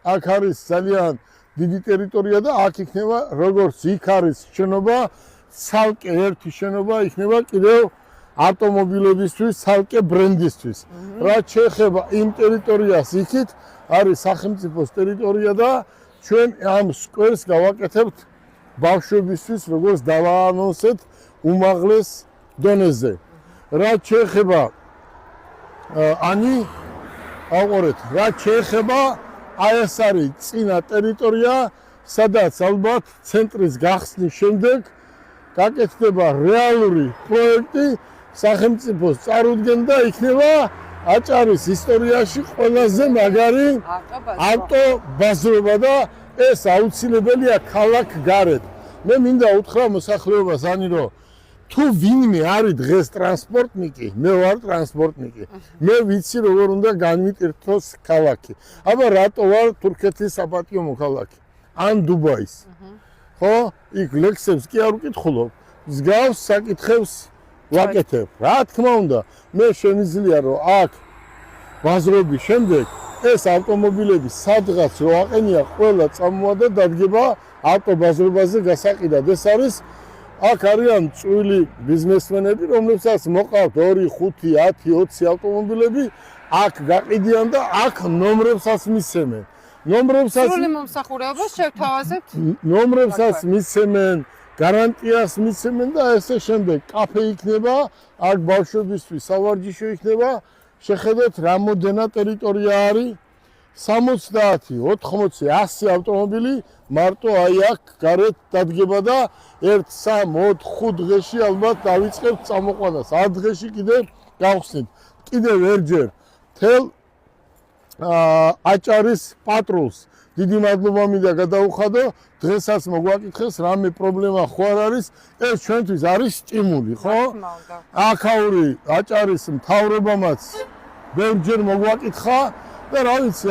აქ არის ძალიან დიდი ტერიტორია და აქ იქნება როგორც იქ არის შენობა, ცალკე ერთი შენობა იქნება კიდევ ავტომობილებისთვის, ცალკე ბრენდისთვის. რაც შეეხება იმ ტერიტორიას იქით არის სახელმწიფოს ტერიტორია და ჩვენ ამ სკვერს გავაკეთებთ ბავშვებისთვის, როგორც დავაანონსეთ უმაღლეს დონეზე. რაც შეეხება ავყურეთ, რაც შეეხება აი ეს არის წინა ტერიტორია, სადაც ალბათ ცენტრის გახსნის შემდეგ გაკეთდება რეალური პროექტი, სახელმწიფოს წარუდგენდა იქნება აჭარის ისტორიაში ყველაზე მაგარი ავტობაზრობა და ეს აუცილებელია ქალაქ გარეთ. მე მინდა უთხრა მოსახლეობას რომ თუ ვინმე არის დღეს ტრანსპორტნიკი, მე ვარ ტრანსპორტნიკი. მე ვიცი როგორ უნდა განვიტირთოს ქალაქი. აბა რატო ვარ თურქეთის საპატიო მოქალაქე? ან დუბაის. ხო? იქ ლექსებს კი არ ვკითხულობ. მსგავს საკითხებს ვაკეთებ. რა თქმა უნდა, მე შემიძლია რომ აქ ბაზრობის შემდეგ ეს ავტომობილები სადღაც რო აყენია, ყველა წამოვა და დადგება ავტობაზრობაზე გასაყიდად. ეს არის აქ არიან წვილი ბიზნესმენები, რომლებსაც მოყავთ 2, 5, 10, 20 ავტომობილები, აქ გაყიდიან და აქ ნომრებსაც მისცემენ. სრული მომსახურებას შევთავაზებთ? ნომრებსაც მისცემენ, გარანტიას მისცემენ და ესე შემდეგ. კაფე იქნება, აქ ბავშვებისთვის სავარჯიშო იქნება. შეხედეთ რამოდენა ტერიტორია არის. 70, 80, 100 ავტომობილი მარტო აი აქ გარეთ დადგება და 1, 3, 4, 5 დღეში ალბათ დავიწყებთ წამოყვანას. 10 დღეში კიდევ გავხსნით. კიდევ ერჯერ თელ აჭარის პატრულს დიდი მადლობა მინდა გადაუხადო. დღესაც მოგვაკითხეს რამე პრობლემა ხო არ არის, ეს ჩვენთვის არის სტიმული, ხო? აქაური აჭარის მთავრობამაც ბევრჯერ მოგვაკითხა და რა ვიცი,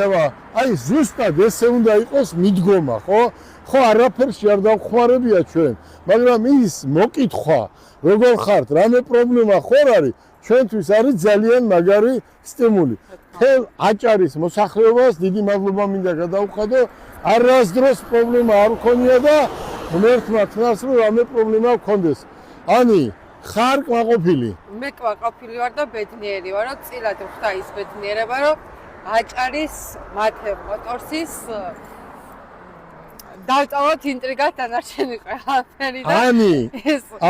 აი ზუსტად ესე უნდა იყოს მიდგომა, ხო? ხო არაფერში არ დავხმარებია ჩვენ, მაგრამ ის მოკითხვა, როგორ ხართ, რამე პრობლემა ხო არ არის, ჩვენთვის არის ძალიან მაგარი სტიმული. თელ აჭარის მოსახლეობას დიდი მადლობა მინდა გადაუხადო. არასდროს პრობლემა არ მქონია და ღმერთმა თნას რომ რამე პრობლემა მქონდეს. ani ხარ კმაყოფილი? მე კმაყოფილი ვარ და ბედნიერი ვარ, რომ წილად ხვდა ის ბედნიერება, რომ აჭარის მათე მოტორსის დავწავოთ ინტრიგად დანარჩენი ყველაფერი და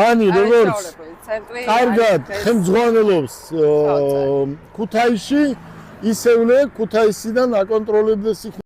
ani როგორც კარგად ხელმძღვანელობს ქუთაისში, ისევე ქუთაისიდან აკონტროლებდეს